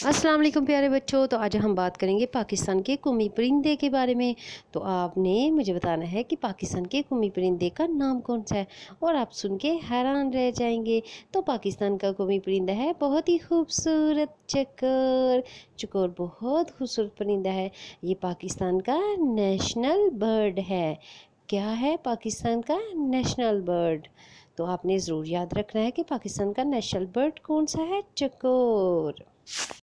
अस्सलाम वालेकुम प्यारे बच्चों। तो आज हम बात करेंगे पाकिस्तान के कौमी परिंदे के बारे में। तो आपने मुझे बताना है कि पाकिस्तान के कौमी परिंदे का नाम कौन सा है, और आप सुन के हैरान रह जाएंगे। तो पाकिस्तान का कौमी परिंदा है बहुत ही खूबसूरत चकोर। चकोर बहुत खूबसूरत परिंदा है। ये पाकिस्तान का नेशनल बर्ड है। क्या है पाकिस्तान का नेशनल बर्ड? तो आपने ज़रूर याद रखना है कि पाकिस्तान का नेशनल बर्ड कौन सा है, चकोर।